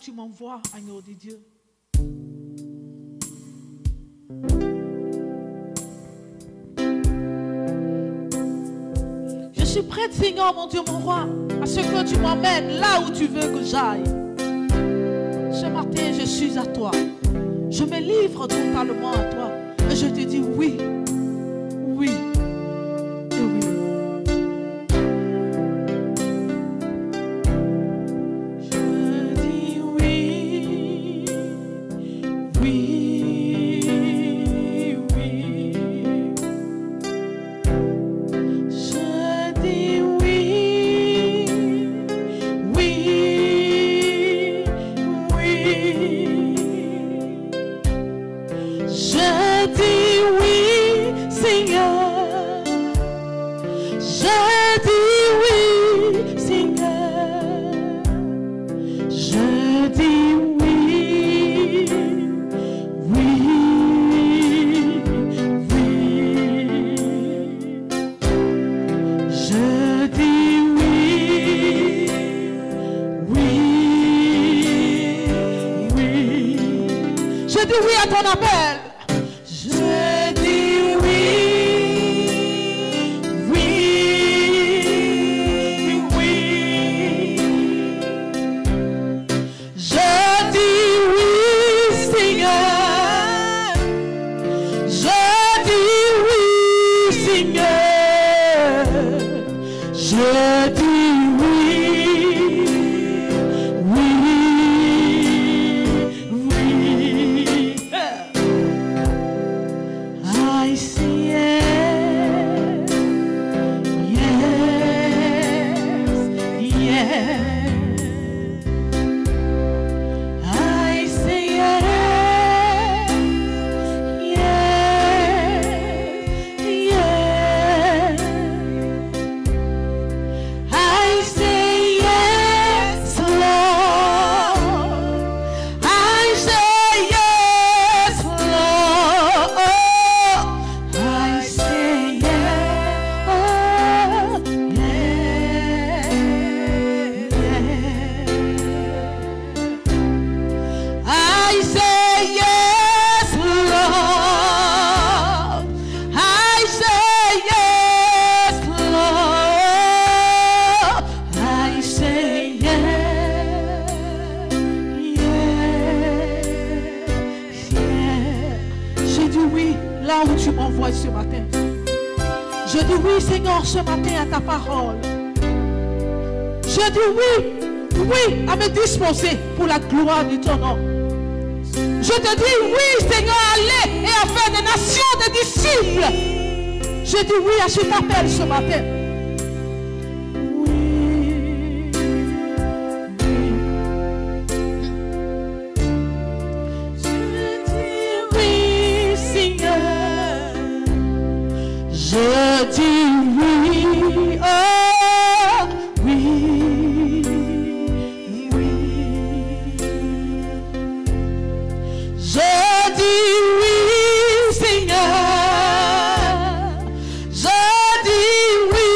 Tu m'envoies, agneau de Dieu. Je suis prête, Seigneur, mon Dieu, mon roi, à ce que tu m'emmènes là où tu veux que j'aille. Ce matin, je suis à toi. Je me livre totalement à toi. Et je te dis oui, oui et oui. Je dis oui, oui, oui. Je dis oui, oui, oui. Je dis oui, Seigneur. Je dis oui, Seigneur. Je dis oui, oui, oui. Je dis oui, oui, oui. Je dis oui à ton appel. Je dis oui, oui, oui. Je dis oui, Seigneur. Je dis oui, Seigneur. Je dis oui, oui, oui. I say yes, yes, yes. I say yes, yes, yes. I say yes, Lord. I say yes, Lord. I say yes, I say yes, Lord. I say yes, Lord. I say yes, yes. J'ai dit oui là où tu m'envoies ce matin. Je dis oui, Seigneur, ce matin à ta parole. Je dis oui, oui, à me disposer pour la gloire de ton nom. Je te dis oui, Seigneur, allez et à faire des nations de disciples. Je dis oui à cet appel ce matin. Oui, je dis oui, Seigneur. Je dis oui, oh oui, oui. Je dis oui, Seigneur. Je dis oui,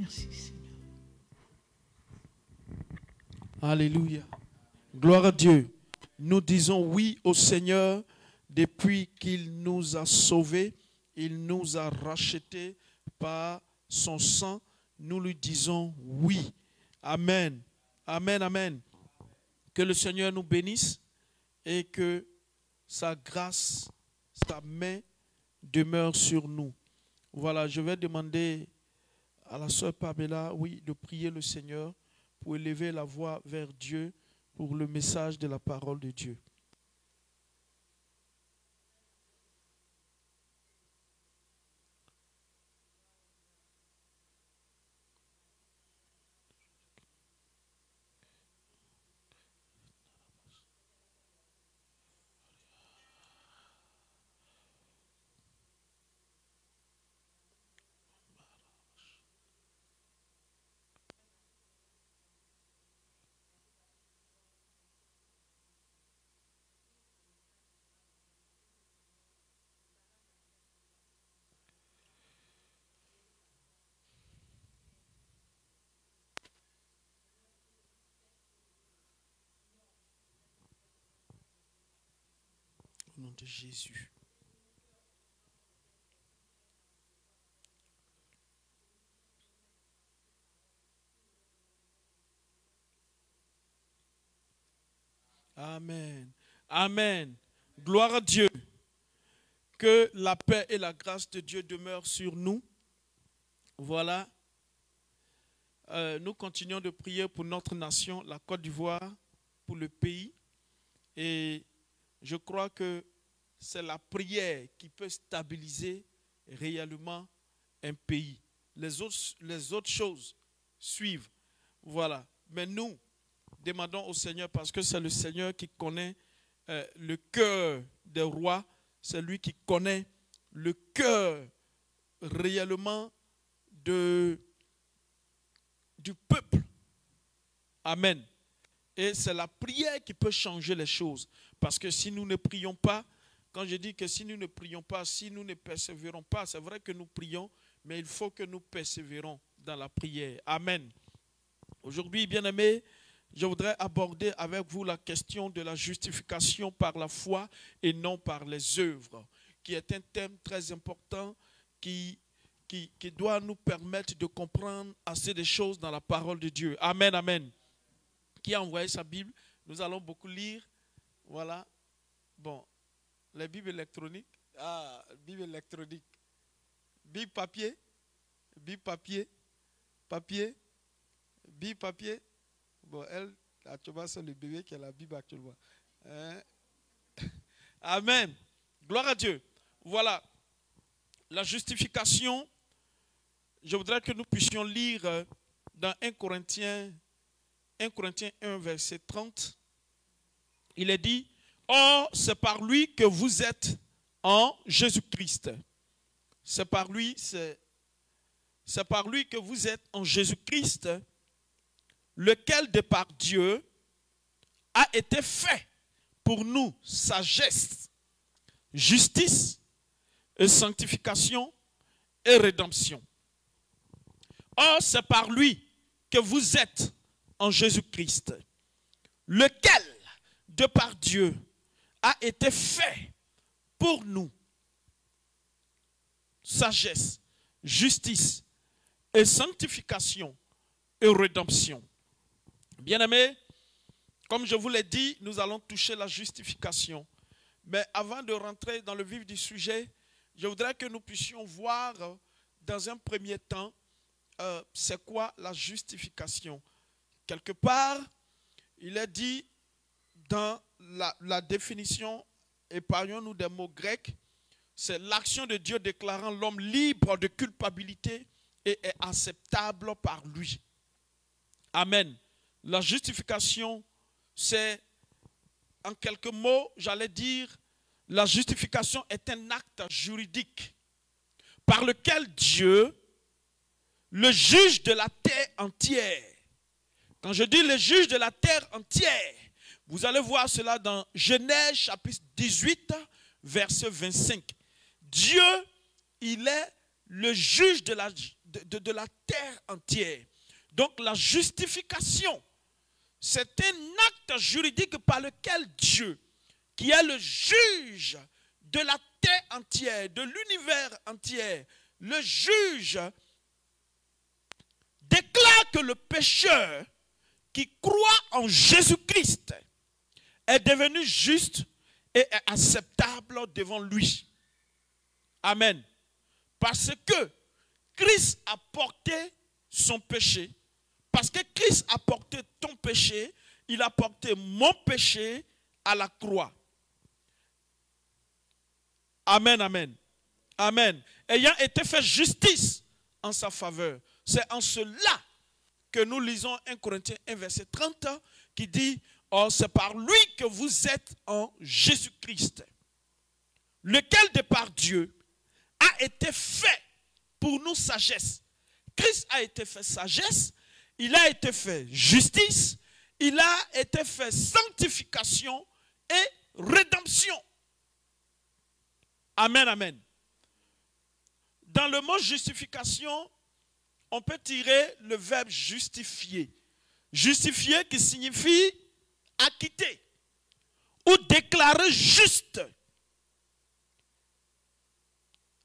Merci, Seigneur. Alléluia. Gloire à Dieu. Nous disons oui au Seigneur depuis qu'il nous a sauvés. Il nous a rachetés par son sang. Nous lui disons oui. Amen. Amen, amen. Que le Seigneur nous bénisse et que sa grâce, sa main demeure sur nous. Voilà, je vais demander à la sœur Pamela, oui, de prier le Seigneur pour élever la voix vers Dieu pour le message de la parole de Dieu. Au nom de Jésus. Amen. Amen. Gloire à Dieu. Que la paix et la grâce de Dieu demeurent sur nous. Voilà. Nous continuons de prier pour notre nation, la Côte d'Ivoire, pour le pays. Et je crois que c'est la prière qui peut stabiliser réellement un pays. Les autres choses suivent. Voilà. Mais nous demandons au Seigneur, parce que c'est le Seigneur qui connaît le cœur des rois. C'est lui qui connaît le cœur réellement du peuple. Amen. Et c'est la prière qui peut changer les choses. Parce que si nous ne prions pas, quand je dis que si nous ne prions pas, si nous ne persévérons pas, c'est vrai que nous prions, mais il faut que nous persévérons dans la prière. Amen. Aujourd'hui, bien-aimés, je voudrais aborder avec vous la question de la justification par la foi et non par les œuvres, qui est un thème très important qui doit nous permettre de comprendre assez de choses dans la parole de Dieu. Amen, amen. Qui a envoyé sa Bible? Nous allons beaucoup lire. Voilà. Bon, les Bibles électroniques. Ah, Bible électronique. Bible papier. Bible papier. Papier. Bible papier. Bon, elle, actuellement, c'est le bébé qui a la Bible actuellement. Hein? Amen. Gloire à Dieu. Voilà. La justification, je voudrais que nous puissions lire dans 1 Corinthiens 1, verset 30. Il est dit, « Or, c'est par lui que vous êtes en Jésus-Christ. » C'est par lui que vous êtes en Jésus-Christ, lequel de par Dieu a été fait pour nous sagesse, justice et sanctification et rédemption. Or, c'est par lui que vous êtes en Jésus-Christ, lequel de par Dieu a été fait pour nous sagesse, justice et sanctification et rédemption. Bien-aimés, comme je vous l'ai dit, nous allons toucher la justification. Mais avant de rentrer dans le vif du sujet, je voudrais que nous puissions voir dans un premier temps c'est quoi la justification. Quelque part, il est dit dans la définition, épargnons-nous des mots grecs, c'est l'action de Dieu déclarant l'homme libre de culpabilité et est acceptable par lui. Amen. La justification, c'est, en quelques mots, j'allais dire, la justification est un acte juridique par lequel Dieu, le juge de la terre entière, quand je dis le juge de la terre entière, vous allez voir cela dans Genèse chapitre 18, verset 25. Dieu, il est le juge de de la terre entière. Donc la justification, c'est un acte juridique par lequel Dieu, qui est le juge de la terre entière, de l'univers entier, le juge déclare que le pécheur qui croit en Jésus-Christ est devenu juste et est acceptable devant lui. Amen. Parce que Christ a porté son péché. Parce que Christ a porté ton péché, il a porté mon péché à la croix. Amen, amen. Amen. Ayant été fait justice en sa faveur. C'est en cela que nous lisons 1 Corinthiens 1 verset 30 qui dit, oh, c'est par lui que vous êtes en Jésus-Christ, lequel de par Dieu a été fait pour nous sagesse. Christ a été fait sagesse, il a été fait justice, il a été fait sanctification et rédemption. Amen, amen. Dans le mot justification, on peut tirer le verbe justifier. Justifier qui signifie acquitter ou déclarer juste.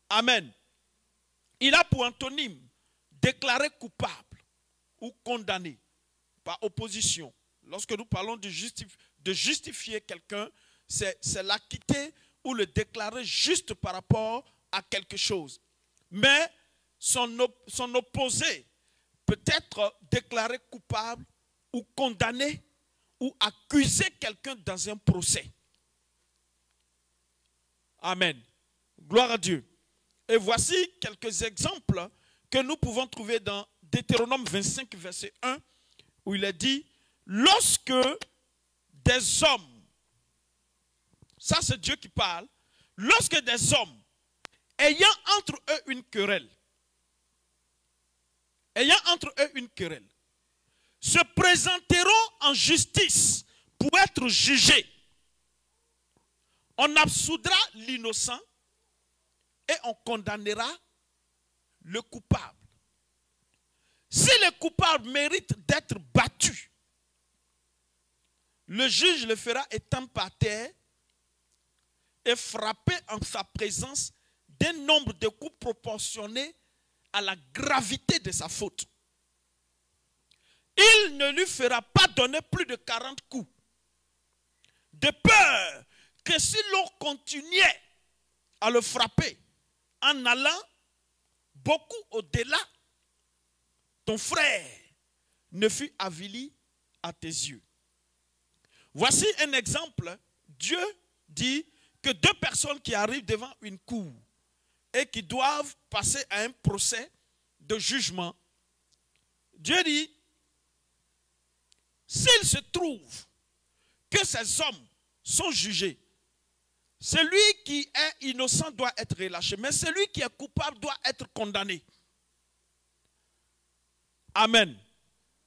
Amen. Il a pour antonyme déclarer coupable ou condamné par opposition. Lorsque nous parlons de justifier quelqu'un, c'est l'acquitter ou le déclarer juste par rapport à quelque chose. Mais son opposé peut être déclaré coupable ou condamné ou accuser quelqu'un dans un procès. Amen. Gloire à Dieu. Et voici quelques exemples que nous pouvons trouver dans Deutéronome 25, verset 1, où il est dit, lorsque des hommes, ça c'est Dieu qui parle, lorsque des hommes, ayant entre eux une querelle, se présenteront en justice pour être jugés, on absoudra l'innocent et on condamnera le coupable. Si le coupable mérite d'être battu, le juge le fera étendre par terre et frapper en sa présence d'un nombre de coups proportionné à la gravité de sa faute. Il ne lui fera pas donner plus de 40 coups, de peur que si l'on continuait à le frapper en allant beaucoup au-delà, ton frère ne fut avili à tes yeux. Voici un exemple. Dieu dit que deux personnes qui arrivent devant une cour et qui doivent passer à un procès de jugement, Dieu dit, s'il se trouve que ces hommes sont jugés, celui qui est innocent doit être relâché, mais celui qui est coupable doit être condamné. Amen.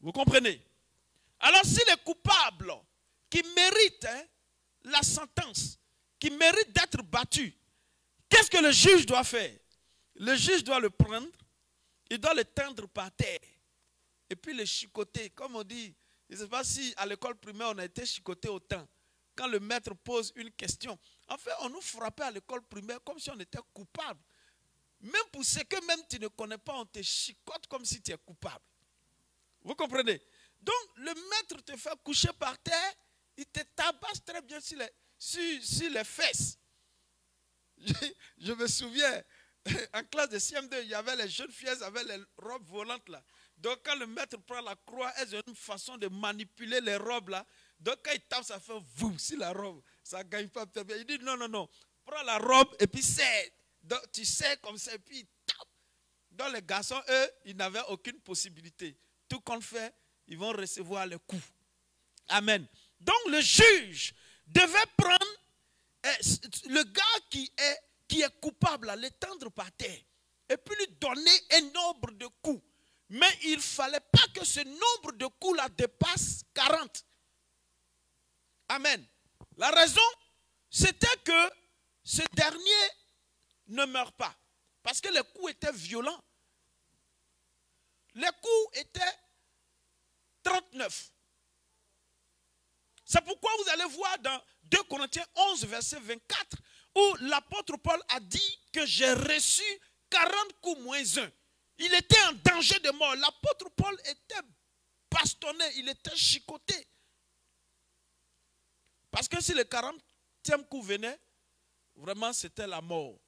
Vous comprenez? Alors si les coupables qui méritent la sentence, qui méritent d'être battus, qu'est-ce que le juge doit faire? Le juge doit le prendre, il doit le tendre par terre, et puis le chicoter. Comme on dit, je ne sais pas si à l'école primaire on a été chicoté autant. Quand le maître pose une question, en fait on nous frappait à l'école primaire comme si on était coupable. Même pour ce que même tu ne connais pas, on te chicote comme si tu es coupable. Vous comprenez? Donc le maître te fait coucher par terre, il te tabasse très bien sur les fesses. Je me souviens, en classe de CM2, il y avait les jeunes filles avec les robes volantes là. Donc quand le maître prend la croix, elles ont une façon de manipuler les robes là. Donc quand il tape, ça fait vous sur la robe. Ça ne gagne pas. Il dit non, non, non. Prends la robe et puis serre. Donc tu serres comme ça et puis il tape. Donc les garçons, eux, ils n'avaient aucune possibilité. Tout qu'on fait, ils vont recevoir le coup. Amen. Donc le juge devait prendre le gars qui est coupable, l'étendre par terre, et puis lui donner un nombre de coups. Mais il ne fallait pas que ce nombre de coups-là dépasse 40. Amen. La raison, c'était que ce dernier ne meurt pas. Parce que les coups étaient violents. les coups étaient 39. C'est pourquoi vous allez voir dans 2 Corinthiens 11, verset 24, où l'apôtre Paul a dit que j'ai reçu 40 coups moins 1. Il était en danger de mort. L'apôtre Paul était bastonné, il était chicoté. Parce que si le 40e coup venait, vraiment c'était la mort.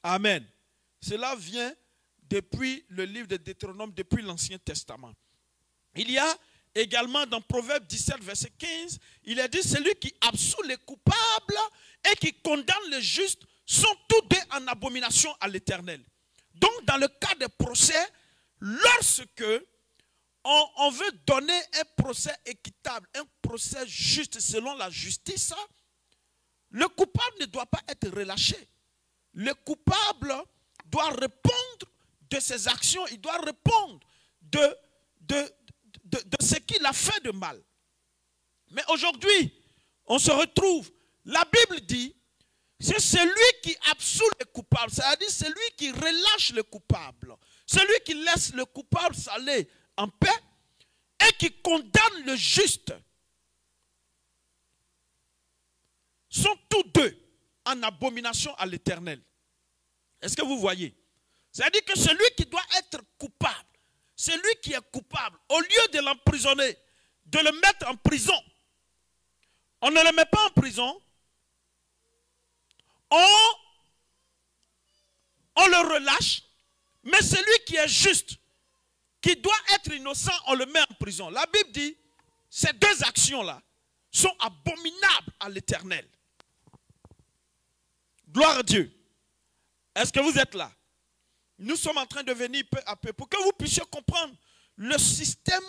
Amen. Cela vient depuis le livre de Deutéronome, depuis l'Ancien Testament. Il y a également dans Proverbe 17, verset 15, il a dit, celui qui absout les coupables et qui condamne les justes sont tous deux en abomination à l'Éternel. Donc dans le cas des procès, lorsque on veut donner un procès équitable, un procès juste selon la justice, le coupable ne doit pas être relâché. Le coupable doit répondre de ses actions, il doit répondre de ce qu'il a fait de mal. Mais aujourd'hui, on se retrouve, la Bible dit, c'est celui qui absout le coupable, c'est-à-dire celui qui relâche le coupable, celui qui laisse le coupable s'aller en paix et qui condamne le juste, sont tous deux en abomination à l'Éternel. Est-ce que vous voyez? C'est-à-dire que celui qui doit être coupable, celui qui est coupable, au lieu de l'emprisonner, de le mettre en prison, on ne le met pas en prison, on le relâche, mais celui qui est juste, qui doit être innocent, on le met en prison. La Bible dit, ces deux actions-là sont abominables à l'Éternel. Gloire à Dieu. Est-ce que vous êtes là? Nous sommes en train de venir peu à peu pour que vous puissiez comprendre le système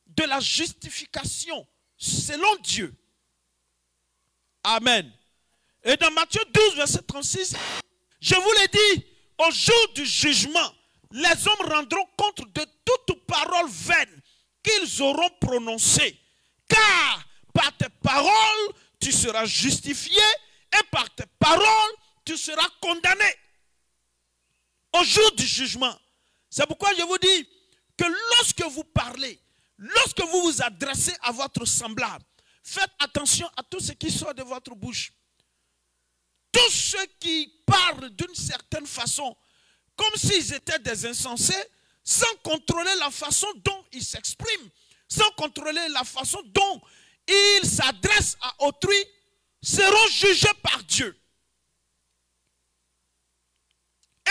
de la justification selon Dieu. Amen. Et dans Matthieu 12, verset 36, je vous l'ai dit, au jour du jugement, les hommes rendront compte de toute parole vaine qu'ils auront prononcée. Car par tes paroles, tu seras justifié et par tes paroles, tu seras condamné. Au jour du jugement. C'est pourquoi je vous dis que lorsque vous parlez, lorsque vous vous adressez à votre semblable, faites attention à tout ce qui sort de votre bouche. Tous ceux qui parlent d'une certaine façon, comme s'ils étaient des insensés, sans contrôler la façon dont ils s'expriment, sans contrôler la façon dont ils s'adressent à autrui, seront jugés par Dieu.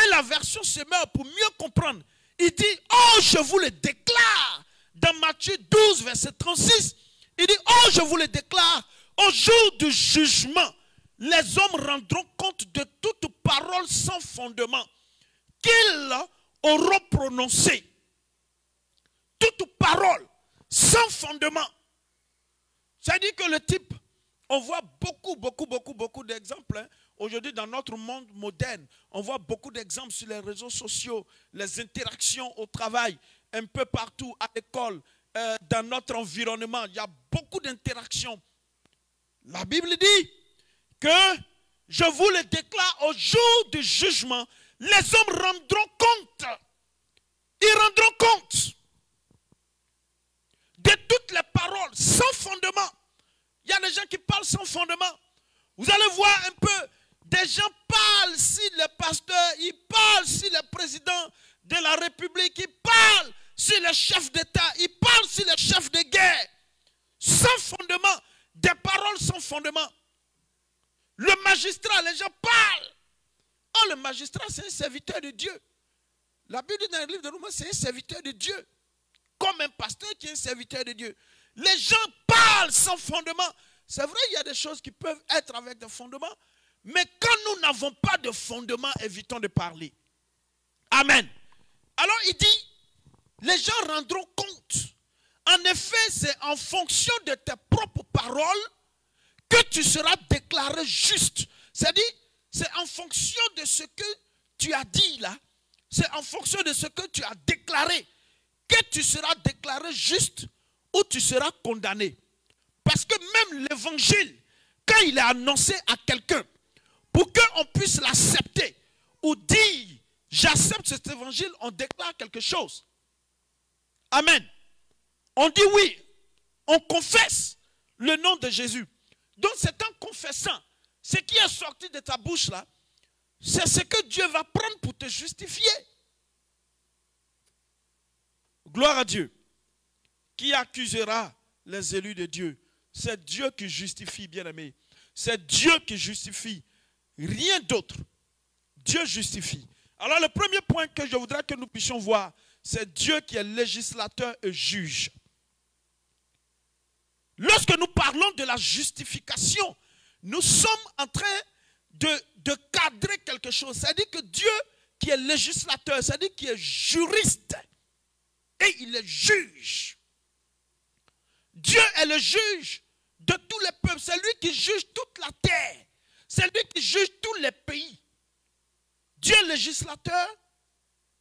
Et la version se meurt pour mieux comprendre. Il dit, oh, je vous le déclare. Dans Matthieu 12, verset 36, il dit, oh, je vous le déclare, au jour du jugement, les hommes rendront compte de toute parole sans fondement qu'ils auront prononcée. Toute parole sans fondement. C'est-à-dire que le type, on voit beaucoup d'exemples. Hein. Aujourd'hui, dans notre monde moderne, on voit beaucoup d'exemples sur les réseaux sociaux, les interactions au travail, un peu partout, à l'école, dans notre environnement. Il y a beaucoup d'interactions. La Bible dit que je vous le déclare au jour du jugement, les hommes rendront compte. Ils rendront compte de toutes les paroles sans fondement. Il y a des gens qui parlent sans fondement. Vous allez voir un peu, des gens parlent si le pasteur, ils parlent si le président de la République, ils parlent si le chef d'État, ils parlent si le chef de guerre. Sans fondement, des paroles sans fondement. Le magistrat, les gens parlent. Oh, le magistrat, c'est un serviteur de Dieu. La Bible dit dans le livre de Romains, c'est un serviteur de Dieu. Comme un pasteur qui est un serviteur de Dieu. Les gens parlent sans fondement. C'est vrai, il y a des choses qui peuvent être avec des fondements. Mais quand nous n'avons pas de fondement, évitons de parler. Amen. Alors il dit, les gens rendront compte. En effet, c'est en fonction de tes propres paroles que tu seras déclaré juste. C'est-à-dire, c'est en fonction de ce que tu as dit là, c'est en fonction de ce que tu as déclaré, que tu seras déclaré juste ou tu seras condamné. Parce que même l'évangile, quand il est annoncé à quelqu'un, pour qu'on puisse l'accepter ou dire, j'accepte cet évangile, on déclare quelque chose. Amen. On dit oui. On confesse le nom de Jésus. Donc c'est en confessant ce qui est sorti de ta bouche là, c'est ce que Dieu va prendre pour te justifier. Gloire à Dieu. Qui accusera les élus de Dieu? C'est Dieu qui justifie, bien-aimé. C'est Dieu qui justifie. Rien d'autre. Dieu justifie. Alors le premier point que je voudrais que nous puissions voir, c'est Dieu qui est législateur et juge. Lorsque nous parlons de la justification, nous sommes en train de cadrer quelque chose. C'est-à-dire que Dieu qui est législateur, c'est-à-dire qui est juriste, et il est juge. Dieu est le juge de tous les peuples. C'est lui qui juge toute la terre. C'est lui qui juge tous les pays. Dieu est législateur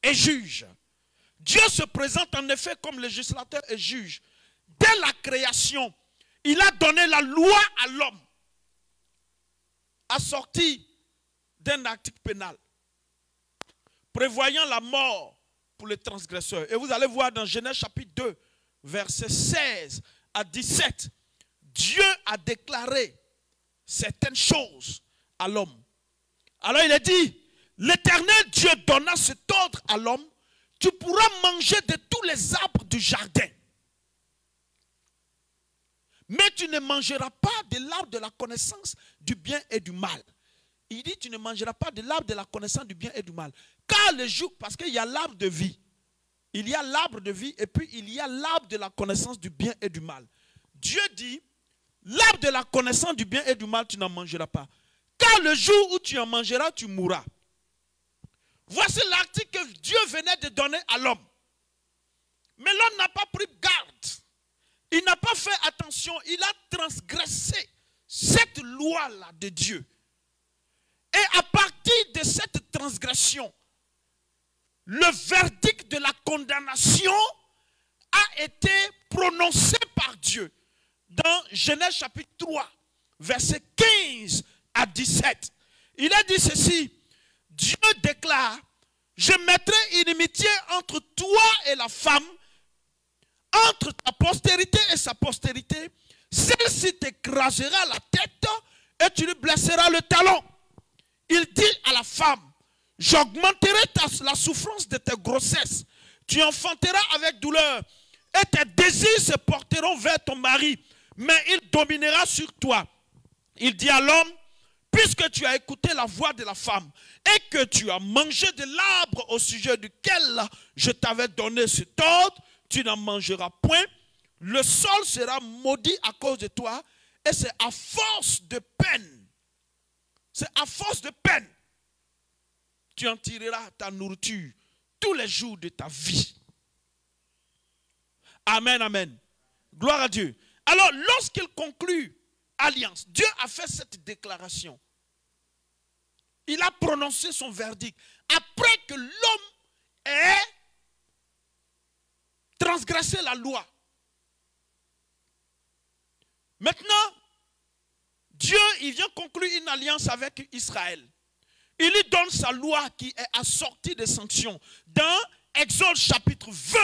et juge. Dieu se présente en effet comme législateur et juge. Dès la création, il a donné la loi à l'homme, assortie d'un article pénal, prévoyant la mort pour les transgresseurs. Et vous allez voir dans Genèse chapitre 2, versets 16 à 17, Dieu a déclaré certaines choses à l'homme. Alors il a dit, l'Éternel Dieu donna cet ordre à l'homme, tu pourras manger de tous les arbres du jardin. Mais tu ne mangeras pas de l'arbre de la connaissance du bien et du mal. Il dit, tu ne mangeras pas de l'arbre de la connaissance du bien et du mal. Car le jour, parce qu'il y a l'arbre de vie. Il y a l'arbre de vie et puis il y a l'arbre de la connaissance du bien et du mal. Dieu dit, l'arbre de la connaissance du bien et du mal, tu n'en mangeras pas. Car le jour où tu en mangeras, tu mourras. Voici l'article que Dieu venait de donner à l'homme. Mais l'homme n'a pas pris garde. Il n'a pas fait attention. Il a transgressé cette loi-là de Dieu. Et à partir de cette transgression, le verdict de la condamnation a été prononcé par Dieu. Dans Genèse chapitre 3, versets 15 à 17. Il a dit ceci. Dieu déclare, je mettrai inimitié entre toi et la femme, entre ta postérité et sa postérité. Celle-ci t'écrasera la tête et tu lui blesseras le talon. Il dit à la femme, j'augmenterai la souffrance de tes grossesses. Tu enfanteras avec douleur et tes désirs se porteront vers ton mari, mais il dominera sur toi. Il dit à l'homme, puisque tu as écouté la voix de la femme et que tu as mangé de l'arbre au sujet duquel je t'avais donné cet ordre, tu n'en mangeras point. Le sol sera maudit à cause de toi et c'est à force de peine. C'est à force de peine. Tu en tireras ta nourriture tous les jours de ta vie. Amen, amen. Gloire à Dieu. Alors, lorsqu'il conclut alliance, Dieu a fait cette déclaration. Il a prononcé son verdict. Après que l'homme ait transgressé la loi. Maintenant, Dieu, il vient conclure une alliance avec Israël. Il lui donne sa loi qui est assortie de sanctions. Dans Exode chapitre 20,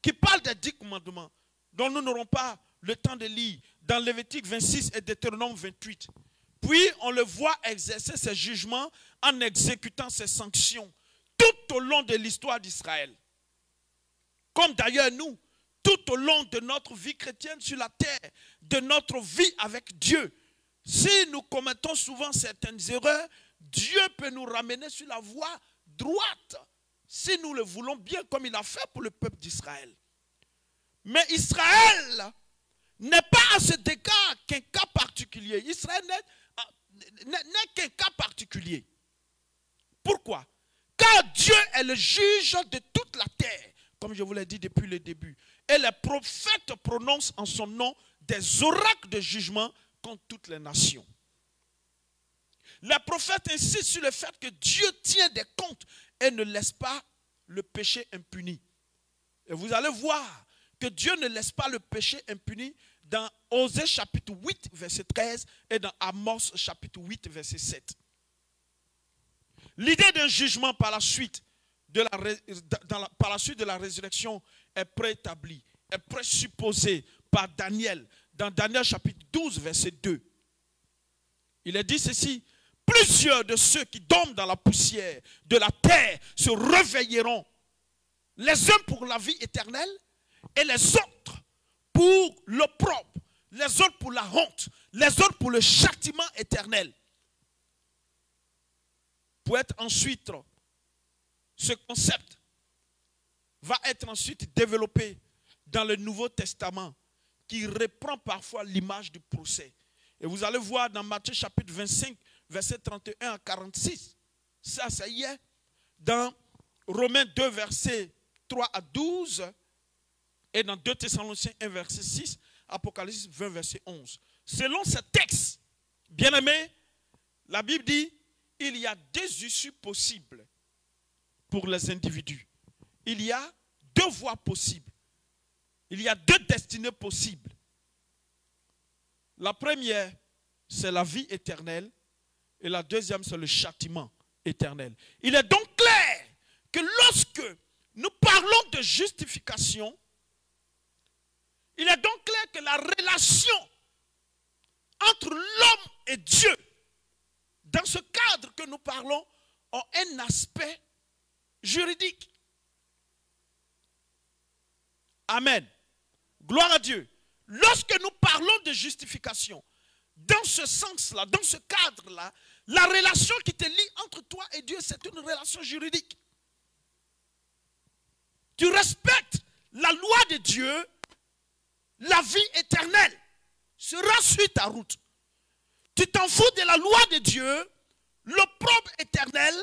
qui parle des 10 commandements, dont nous n'aurons pas le temps de lire, dans Lévitique 26 et Deutéronome 28. Puis on le voit exercer ses jugements en exécutant ses sanctions tout au long de l'histoire d'Israël. Comme d'ailleurs nous, tout au long de notre vie chrétienne sur la terre, de notre vie avec Dieu. Si nous commettons souvent certaines erreurs, Dieu peut nous ramener sur la voie droite, si nous le voulons bien, comme il a fait pour le peuple d'Israël. Mais Israël n'est pas à cet égard qu'un cas particulier. Israël n'est qu'un cas particulier. Pourquoi? Car Dieu est le juge de toute la terre, comme je vous l'ai dit depuis le début. Et les prophètes prononcent en son nom des oracles de jugement contre toutes les nations. Les prophètes insistent sur le fait que Dieu tient des comptes et ne laisse pas le péché impuni. Et vous allez voir que Dieu ne laisse pas le péché impuni dans Osée chapitre 8, verset 13 et dans Amos chapitre 8, verset 7. L'idée d'un jugement par la suite par la suite de la résurrection est préétabli, est présupposé par Daniel, dans Daniel chapitre 12, verset 2. Il est dit ceci: plusieurs de ceux qui dorment dans la poussière de la terre se réveilleront, les uns pour la vie éternelle et les autres pour l'opprobre, les autres pour la honte, les autres pour le châtiment éternel. Pour être ensuite, ce concept va être ensuite développé dans le Nouveau Testament, qui reprend parfois l'image du procès. Et vous allez voir dans Matthieu chapitre 25, verset 31 à 46. Ça y est. Dans Romains 2, verset 3 à 12. Et dans 2 Thessaloniciens 1, verset 6. Apocalypse 20, verset 11. Selon ce texte, bien-aimés, la Bible dit, il y a deux issues possibles pour les individus. Il y a deux voies possibles. Il y a deux destinées possibles. La première, c'est la vie éternelle. Et la deuxième, c'est le châtiment éternel. Il est donc clair que lorsque nous parlons de justification, il est donc clair que la relation entre l'homme et Dieu, dans ce cadre que nous parlons, a un aspect juridique. Amen. Gloire à Dieu. Lorsque nous parlons de justification, dans ce sens-là, dans ce cadre-là, la relation qui te lie entre toi et Dieu, c'est une relation juridique. Tu respectes la loi de Dieu, la vie éternelle sera sur ta route. Tu t'en fous de la loi de Dieu, l'opprobre éternel,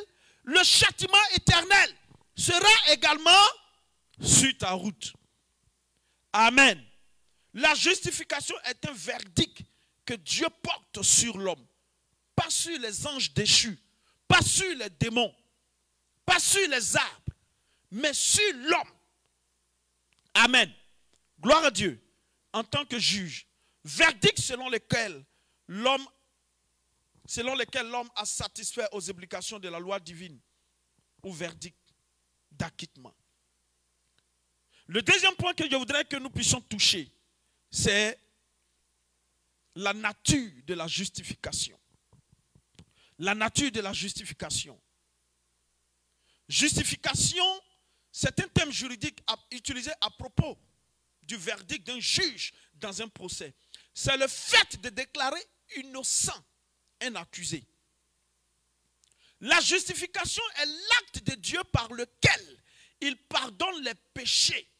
le châtiment éternel sera également sur ta route. Amen. La justification est un verdict que Dieu porte sur l'homme. Pas sur les anges déchus, pas sur les démons, pas sur les arbres, mais sur l'homme. Amen. Gloire à Dieu. En tant que juge, verdict selon lequel l'homme a satisfait aux obligations de la loi divine, ou verdict d'acquittement. Le deuxième point que je voudrais que nous puissions toucher, c'est la nature de la justification. La nature de la justification. Justification, c'est un terme juridique utilisé à propos du verdict d'un juge dans un procès. C'est le fait de déclarer innocent un accusé. La justification est l'acte de Dieu par lequel il pardonne les péchés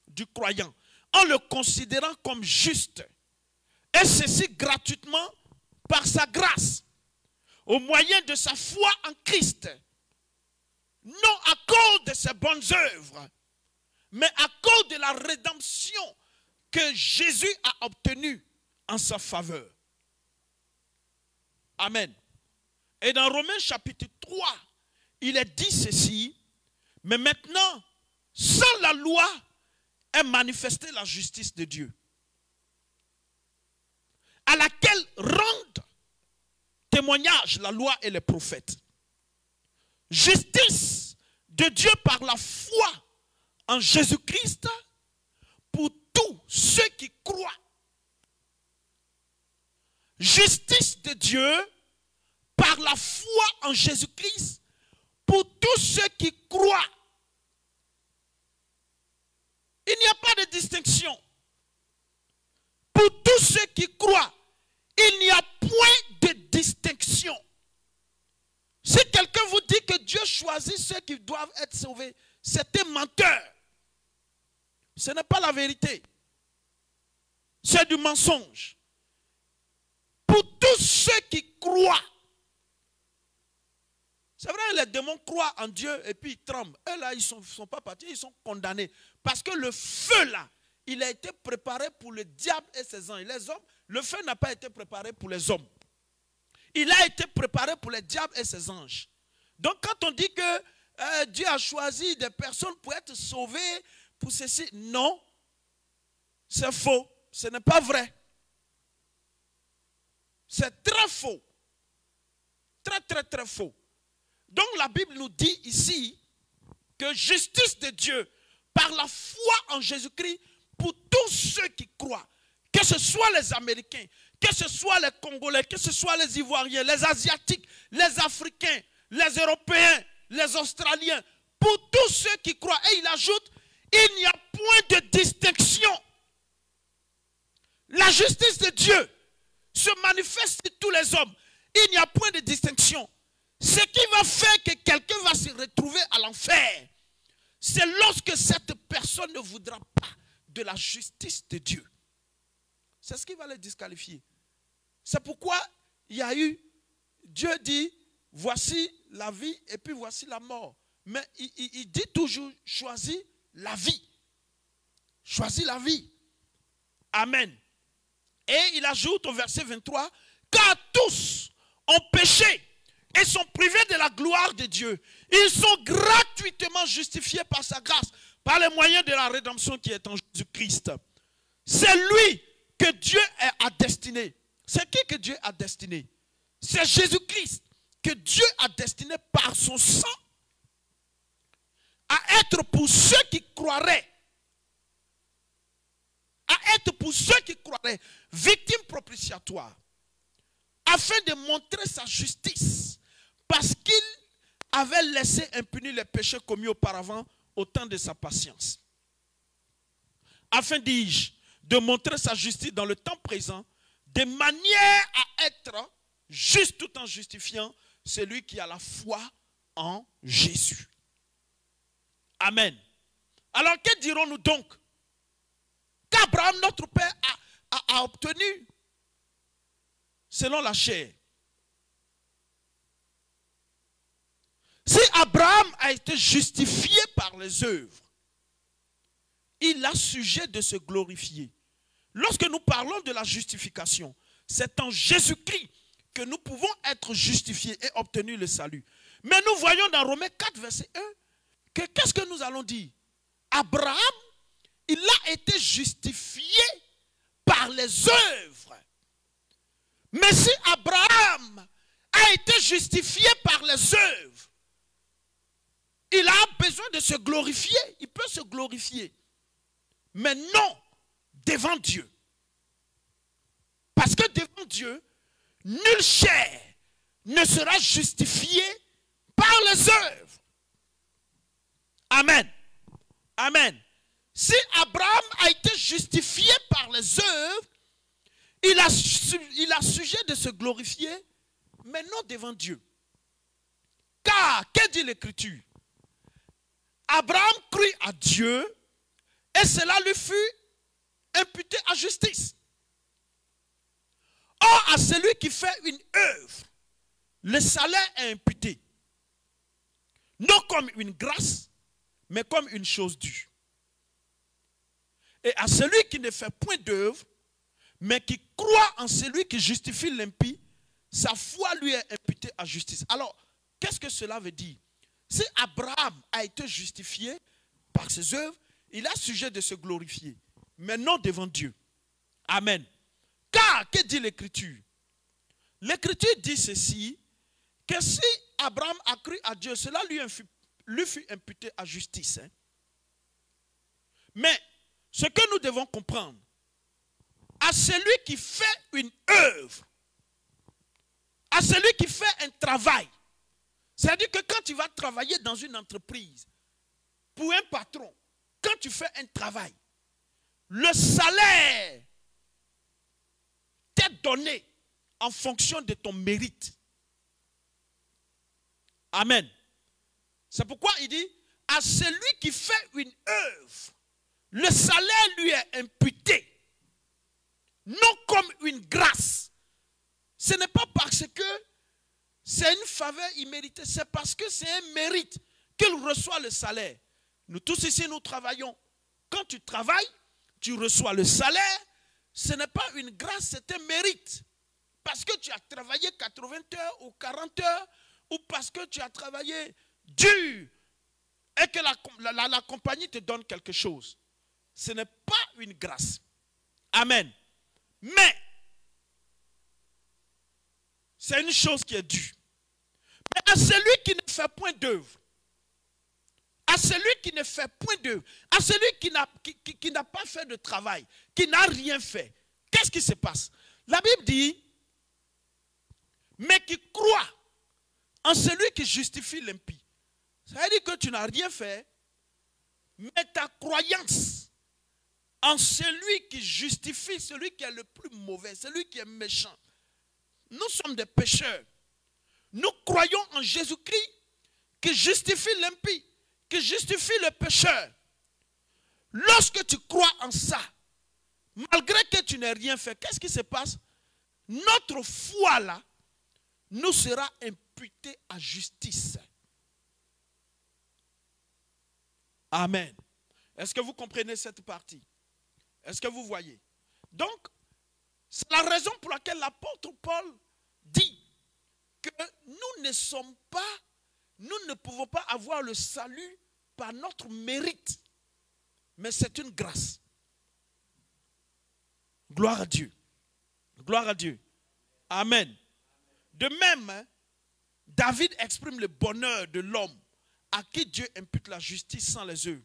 du croyant en le considérant comme juste. Et ceci gratuitement par sa grâce, au moyen de sa foi en Christ. Non à cause de ses bonnes œuvres, mais à cause de la rédemption que Jésus a obtenue en sa faveur. Amen. Et dans Romains chapitre 3, il est dit ceci: mais maintenant, sans la loi, est manifestée la justice de Dieu, à laquelle rendent témoignage la loi et les prophètes. Justice de Dieu par la foi en Jésus-Christ pour tous ceux qui croient. Justice de Dieu par la foi en Jésus-Christ pour tous ceux qui croient. Il n'y a pas de distinction. Pour tous ceux qui croient, il n'y a point de distinction. Si quelqu'un vous dit que Dieu choisit ceux qui doivent être sauvés, c'est un menteur. Ce n'est pas la vérité. C'est du mensonge. Pour tous ceux qui croient. C'est vrai, les démons croient en Dieu et puis ils tremblent. Eux là, ils ne sont pas partis, ils sont condamnés. Parce que le feu là, il a été préparé pour le diable et ses anges. Les hommes, le feu n'a pas été préparé pour les hommes. Il a été préparé pour les diables et ses anges. Donc quand on dit que Dieu a choisi des personnes pour être sauvées, pour ceci, non, c'est faux. Ce n'est pas vrai. C'est très faux. Très, très, très faux. Donc la Bible nous dit ici que justice de Dieu par la foi en Jésus-Christ pour tous ceux qui croient, que ce soit les Américains, que ce soit les Congolais, que ce soit les Ivoiriens, les Asiatiques, les Africains, les Européens, les Australiens, pour tous ceux qui croient. Et il ajoute, il n'y a point de distinction. La justice de Dieu se manifeste sur tous les hommes. Il n'y a point de distinction. Ce qui va faire que quelqu'un va se retrouver à l'enfer, c'est lorsque cette personne ne voudra pas de la justice de Dieu. C'est ce qui va les disqualifier. C'est pourquoi il y a eu, Dieu dit, voici la vie et puis voici la mort. Mais il dit toujours, choisis la vie. Choisis la vie. Amen. Et il ajoute au verset 23, car tous ont péché et sont privés de la gloire de Dieu. Ils sont gratuitement justifiés par sa grâce, par les moyens de la rédemption qui est en Jésus-Christ. C'est lui que Dieu a destiné. C'est qui que Dieu a destiné? C'est Jésus-Christ que Dieu a destiné par son sang à être pour ceux qui croiraient. À être pour ceux qui croiraient, victime propitiatoire, afin de montrer sa justice, parce qu'il avait laissé impunis les péchés commis auparavant au temps de sa patience. Afin, dis-je, de montrer sa justice dans le temps présent, de manière à être juste tout en justifiant celui qui a la foi en Jésus. Amen. Alors, que dirons-nous donc? Qu'Abraham, notre père, a obtenu selon la chair. Si Abraham a été justifié par les œuvres, il a sujet de se glorifier. Lorsque nous parlons de la justification, c'est en Jésus-Christ que nous pouvons être justifiés et obtenir le salut. Mais nous voyons dans Romains 4, verset 1, que qu'est-ce que nous allons dire? Abraham, il a été justifié par les œuvres. Mais si Abraham a été justifié par les œuvres, il a besoin de se glorifier. Il peut se glorifier. Mais non devant Dieu. Parce que devant Dieu, nulle chair ne sera justifiée par les œuvres. Amen. Amen. Si Abraham a été justifié par les œuvres, il a sujet de se glorifier, mais non devant Dieu. Car, que dit l'Écriture? Abraham crut à Dieu et cela lui fut imputé à justice. Or, à celui qui fait une œuvre, le salaire est imputé. Non comme une grâce, mais comme une chose due. Et à celui qui ne fait point d'œuvre, mais qui croit en celui qui justifie l'impie, sa foi lui est imputée à justice. Alors, qu'est-ce que cela veut dire? Si Abraham a été justifié par ses œuvres, il a sujet de se glorifier, mais non devant Dieu. Amen. Car, que dit l'Écriture? L'Écriture dit ceci, que si Abraham a cru à Dieu, cela lui fut imputé à justice. Mais, ce que nous devons comprendre, à celui qui fait une œuvre, à celui qui fait un travail, c'est-à-dire que quand tu vas travailler dans une entreprise, pour un patron, quand tu fais un travail, le salaire t'est donné en fonction de ton mérite. Amen. C'est pourquoi il dit, à celui qui fait une œuvre, le salaire lui est imputé, non comme une grâce. Ce n'est pas parce que c'est une faveur imméritée, c'est parce que c'est un mérite qu'il reçoit le salaire. Nous tous ici, nous travaillons. Quand tu travailles, tu reçois le salaire. Ce n'est pas une grâce, c'est un mérite. Parce que tu as travaillé 80 heures ou 40 heures, ou parce que tu as travaillé dur et que la compagnie te donne quelque chose. Ce n'est pas une grâce. Amen. Mais, c'est une chose qui est due. Mais à celui qui ne fait point d'œuvre, à à celui qui ne fait point d'œuvre, à celui qui n'a pas fait de travail, qui n'a rien fait, qu'est-ce qui se passe? La Bible dit, mais qui croit en celui qui justifie l'impie. Ça veut dire que tu n'as rien fait, mais ta croyance en celui qui justifie, celui qui est le plus mauvais, celui qui est méchant. Nous sommes des pécheurs. Nous croyons en Jésus-Christ qui justifie l'impie, qui justifie le pécheur. Lorsque tu crois en ça, malgré que tu n'aies rien fait, qu'est-ce qui se passe? Notre foi là nous sera imputée à justice. Amen. Est-ce que vous comprenez cette partie? Est-ce que vous voyez? Donc, c'est la raison pour laquelle l'apôtre Paul dit que nous ne pouvons pas avoir le salut par notre mérite, mais c'est une grâce. Gloire à Dieu. Gloire à Dieu. Amen. De même, David exprime le bonheur de l'homme à qui Dieu impute la justice sans les œuvres.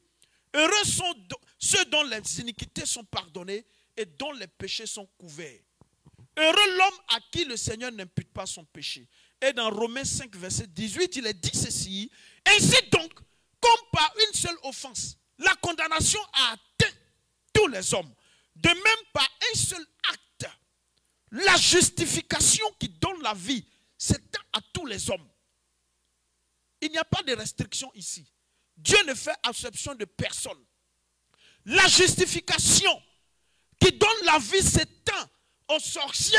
Heureux sont ceux dont les iniquités sont pardonnées et dont les péchés sont couverts. Heureux l'homme à qui le Seigneur n'impute pas son péché. Et dans Romains 5, verset 18, il est dit ceci. Ainsi donc, comme par une seule offense, la condamnation a atteint tous les hommes. De même, par un seul acte, la justification qui donne la vie s'étend à tous les hommes. Il n'y a pas de restriction ici. Dieu ne fait exception de personne. La justification qui donne la vie s'étend aux sorciers,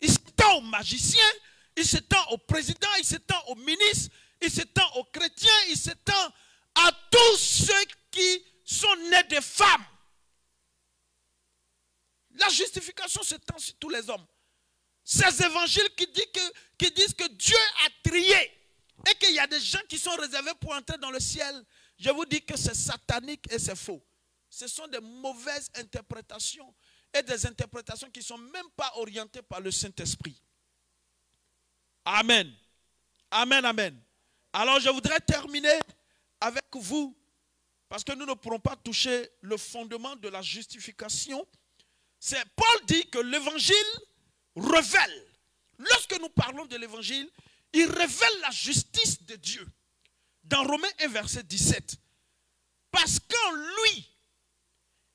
il s'étend aux magiciens, il s'étend aux présidents, il s'étend aux ministres, il s'étend aux chrétiens, il s'étend à tous ceux qui sont nés de femmes. La justification s'étend sur tous les hommes. Ces évangiles qui disent que Dieu a trié et qu'il y a des gens qui sont réservés pour entrer dans le ciel, je vous dis que c'est satanique et c'est faux. Ce sont des mauvaises interprétations et des interprétations qui ne sont même pas orientées par le Saint-Esprit. Amen. Amen, amen. Alors je voudrais terminer avec vous, parce que nous ne pourrons pas toucher le fondement de la justification. Paul dit que l'évangile révèle. Lorsque nous parlons de l'évangile, il révèle la justice de Dieu. Dans Romains 1, verset 17. Parce qu'en lui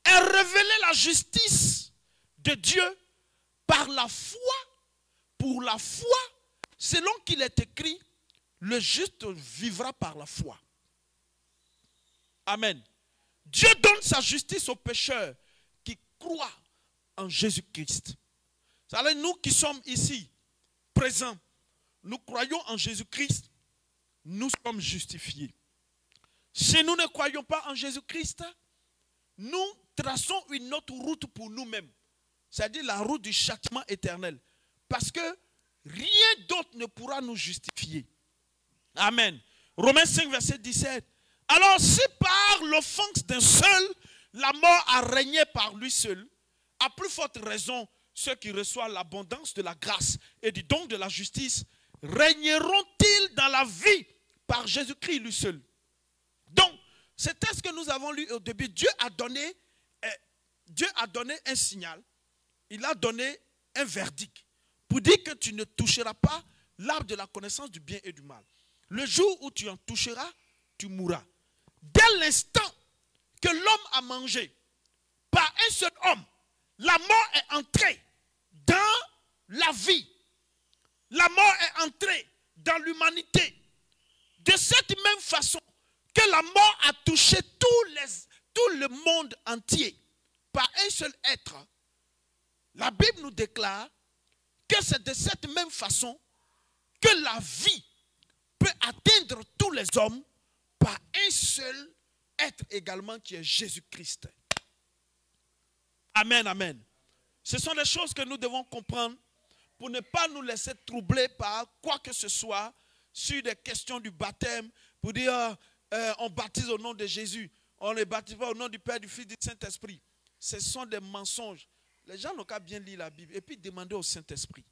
est révélée la justice de Dieu par la foi, pour la foi, selon qu'il est écrit, le juste vivra par la foi. Amen. Dieu donne sa justice aux pécheurs qui croient en Jésus-Christ. C'est-à-dire nous qui sommes ici, présents, nous croyons en Jésus-Christ, nous sommes justifiés. Si nous ne croyons pas en Jésus-Christ, nous traçons une autre route pour nous-mêmes. C'est-à-dire la route du châtiment éternel. Parce que rien d'autre ne pourra nous justifier. Amen. Romains 5, verset 17. Alors si par l'offense d'un seul, la mort a régné par lui seul, à plus forte raison, ceux qui reçoivent l'abondance de la grâce et du don de la justice, régneront-ils dans la vie par Jésus-Christ lui seul. Donc, c'était ce que nous avons lu au début. Dieu a donné un signal. Il a donné un verdict pour dire que tu ne toucheras pas l'arbre de la connaissance du bien et du mal. Le jour où tu en toucheras, tu mourras. Dès l'instant que l'homme a mangé par un seul homme, la mort est entrée dans la vie. La mort est entrée dans l'humanité. De cette même façon que la mort a touché tout le monde entier par un seul être, la Bible nous déclare que c'est de cette même façon que la vie peut atteindre tous les hommes par un seul être également qui est Jésus-Christ. Amen, amen. Ce sont des choses que nous devons comprendre pour ne pas nous laisser troubler par quoi que ce soit sur des questions du baptême, pour dire on baptise au nom de Jésus, on ne baptise pas au nom du Père, du Fils, du Saint-Esprit. Ce sont des mensonges. Les gens n'ont qu'à bien lire la Bible et puis demander au Saint-Esprit.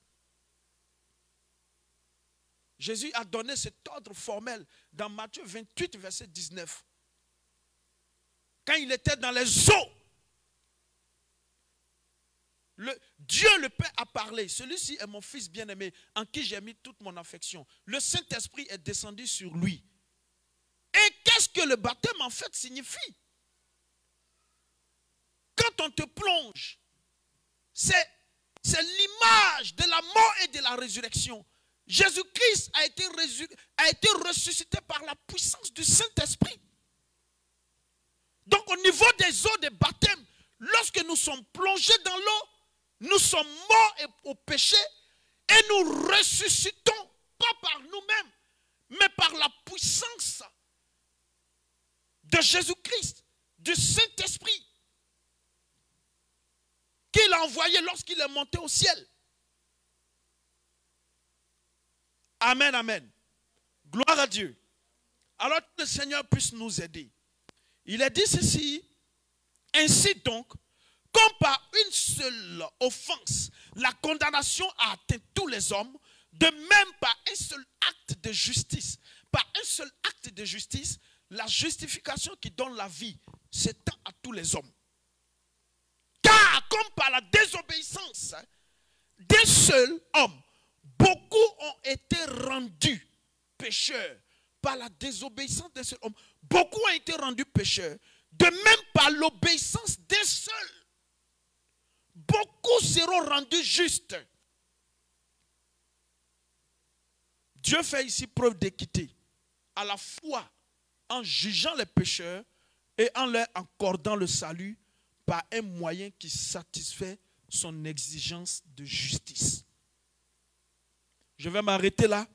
Jésus a donné cet ordre formel dans Matthieu 28, verset 19. quand il était dans les eaux, Dieu le Père a parlé. Celui-ci est mon fils bien-aimé, en qui j'ai mis toute mon affection. Le Saint-Esprit est descendu sur lui. Et qu'est-ce que le baptême en fait signifie? Quand on te plonge, c'est l'image de la mort et de la résurrection. Jésus-Christ a été ressuscité par la puissance du Saint-Esprit. Donc au niveau des eaux de baptême, lorsque nous sommes plongés dans l'eau, nous sommes morts au péché et nous ressuscitons, pas par nous-mêmes, mais par la puissance de Jésus-Christ, du Saint-Esprit, qu'il a envoyé lorsqu'il est monté au ciel. Amen, amen. Gloire à Dieu. Alors que le Seigneur puisse nous aider. Il a dit ceci: ainsi donc, comme par une seule offense, la condamnation a atteint tous les hommes, de même par un seul acte de justice. Par un seul acte de justice, la justification qui donne la vie s'étend à tous les hommes. Car comme par la désobéissance d'un seul homme, beaucoup ont été rendus pécheurs. Par la désobéissance d'un seul homme, beaucoup ont été rendus pécheurs. De même par l'obéissance d'un seul, beaucoup seront rendus justes. Dieu fait ici preuve d'équité, à la fois en jugeant les pécheurs et en leur accordant le salut par un moyen qui satisfait son exigence de justice. Je vais m'arrêter là.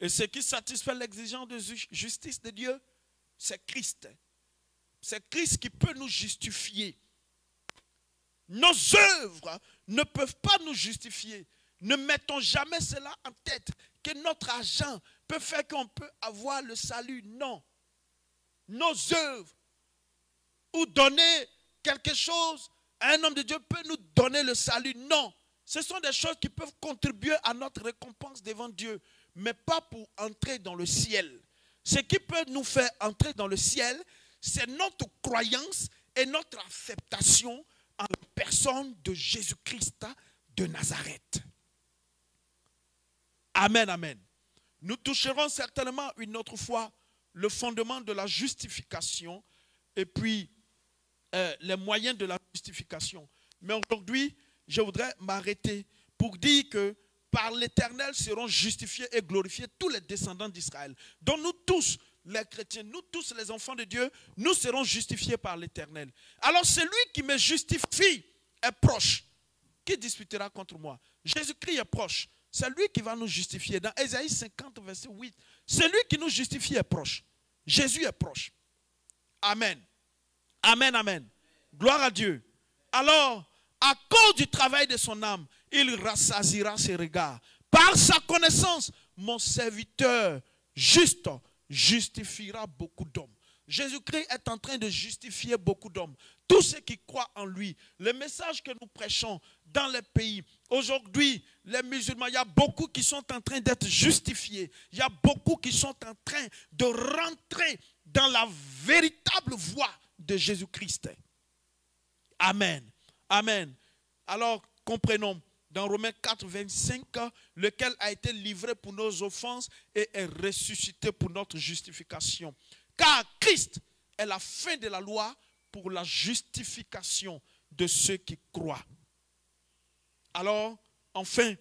Et ce qui satisfait l'exigence de justice de Dieu, c'est Christ. C'est Christ qui peut nous justifier. Nos œuvres ne peuvent pas nous justifier. Ne mettons jamais cela en tête, que notre argent peut faire qu'on peut avoir le salut. Non. Nos œuvres ou donner quelque chose à un homme de Dieu peut nous donner le salut. Non. Ce sont des choses qui peuvent contribuer à notre récompense devant Dieu, mais pas pour entrer dans le ciel. Ce qui peut nous faire entrer dans le ciel, c'est notre croyance et notre acceptation en la personne de Jésus-Christ de Nazareth. Amen, amen. Nous toucherons certainement une autre fois le fondement de la justification et puis les moyens de la justification. Mais aujourd'hui, je voudrais m'arrêter pour dire que par l'Éternel seront justifiés et glorifiés tous les descendants d'Israël. Donc nous tous, les chrétiens, nous tous les enfants de Dieu, nous serons justifiés par l'Éternel. Alors celui qui me justifie est proche. Qui disputera contre moi? Jésus-Christ est proche. C'est lui qui va nous justifier. Dans Ésaïe 50, verset 8, celui qui nous justifie est proche. Jésus est proche. Amen. Amen, amen. Gloire à Dieu. Alors, à cause du travail de son âme, il rassasiera ses regards. Par sa connaissance, mon serviteur juste justifiera beaucoup d'hommes. Jésus-Christ est en train de justifier beaucoup d'hommes. Tous ceux qui croient en lui. Le message que nous prêchons dans les pays. Aujourd'hui, les musulmans, il y a beaucoup qui sont en train d'être justifiés. Il y a beaucoup qui sont en train de rentrer dans la véritable voie de Jésus-Christ. Amen. Amen. Alors, comprenons, dans Romains 4, 25, lequel a été livré pour nos offenses et est ressuscité pour notre justification. Car Christ est la fin de la loi pour la justification de ceux qui croient. Alors, enfin,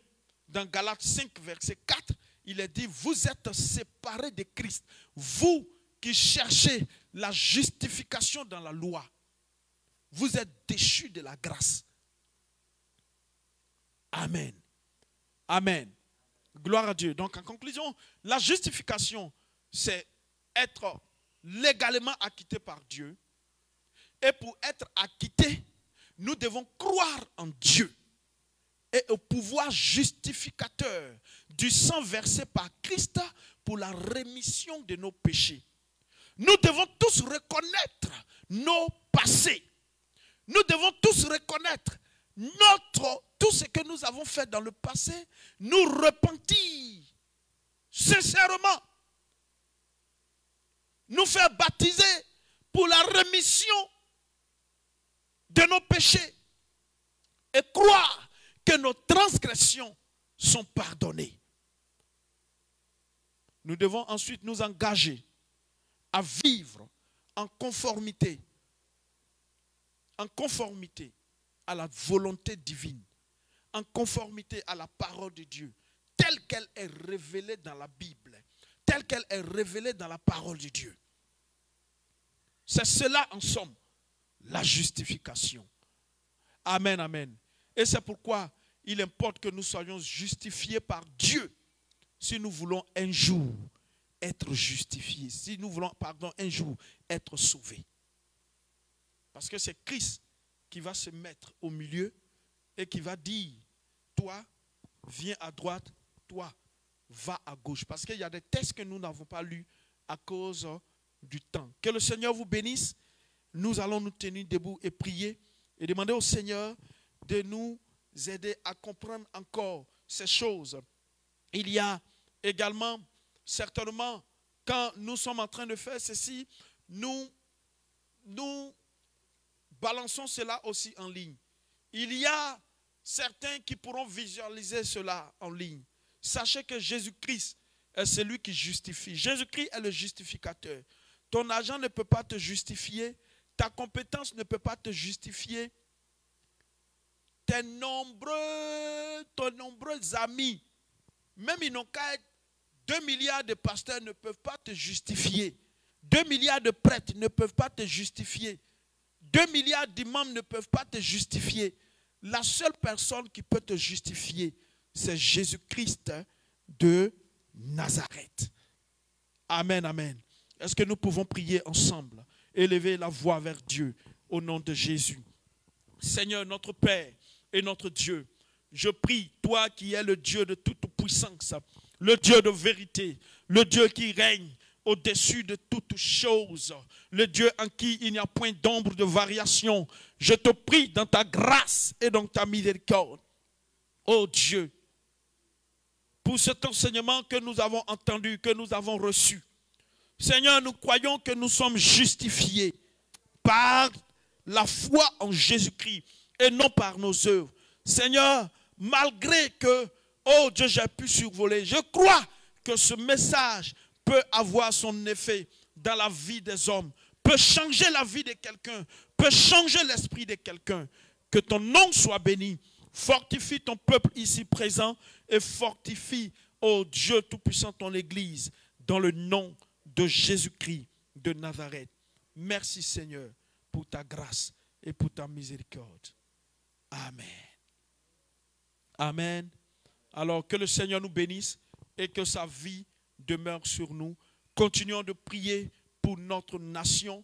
dans Galates 5, verset 4, il est dit, vous êtes séparés de Christ, vous qui cherchez la justification dans la loi. Vous êtes déchus de la grâce. Amen. Amen. Gloire à Dieu. Donc en conclusion, la justification, c'est être légalement acquitté par Dieu. Et pour être acquitté, nous devons croire en Dieu et au pouvoir justificateur du sang versé par Christ pour la rémission de nos péchés. Nous devons tous reconnaître nos passés. Nous devons tous reconnaître tout ce que nous avons fait dans le passé, nous repentir sincèrement, nous faire baptiser pour la rémission de nos péchés et croire que nos transgressions sont pardonnées. Nous devons ensuite nous engager à vivre en conformité à la volonté divine, en conformité à la parole de Dieu, telle qu'elle est révélée dans la Bible, telle qu'elle est révélée dans la parole de Dieu. C'est cela en somme, la justification. Amen, amen. Et c'est pourquoi il importe que nous soyons justifiés par Dieu si nous voulons un jour être justifiés, si nous voulons, un jour être sauvés. Parce que c'est Christ qui va se mettre au milieu et qui va dire, toi, viens à droite, toi, va à gauche. Parce qu'il y a des textes que nous n'avons pas lus à cause du temps. Que le Seigneur vous bénisse. Nous allons nous tenir debout et prier et demander au Seigneur de nous aider à comprendre encore ces choses. Il y a également, certainement, quand nous sommes en train de faire ceci, nous balançons cela aussi en ligne. Il y a certains qui pourront visualiser cela en ligne. Sachez que Jésus-Christ est celui qui justifie. Jésus-Christ est le justificateur. Ton argent ne peut pas te justifier. Ta compétence ne peut pas te justifier. Tes nombreux amis, même ils n'ont qu'à être 2 milliards de pasteurs ne peuvent pas te justifier. 2 milliards de prêtres ne peuvent pas te justifier. 2 milliards d'imams ne peuvent pas te justifier. La seule personne qui peut te justifier, c'est Jésus-Christ de Nazareth. Amen, amen. Est-ce que nous pouvons prier ensemble, élever la voix vers Dieu au nom de Jésus? Seigneur, notre Père et notre Dieu, je prie, toi qui es le Dieu de toute puissance, le Dieu de vérité, le Dieu qui règne au-dessus de toutes choses, le Dieu en qui il n'y a point d'ombre de variation. Je te prie dans ta grâce et dans ta miséricorde, ô Dieu, pour cet enseignement que nous avons entendu, que nous avons reçu. Seigneur, nous croyons que nous sommes justifiés par la foi en Jésus-Christ et non par nos œuvres. Seigneur, malgré que, oh Dieu, j'ai pu survoler, je crois que ce message peut avoir son effet dans la vie des hommes, peut changer la vie de quelqu'un, peut changer l'esprit de quelqu'un. Que ton nom soit béni. Fortifie ton peuple ici présent et fortifie, oh Dieu Tout-Puissant, ton Église, dans le nom de Jésus-Christ de Nazareth. Merci Seigneur pour ta grâce et pour ta miséricorde. Amen. Amen. Alors que le Seigneur nous bénisse et que sa vie demeure sur nous. Continuons de prier pour notre nation,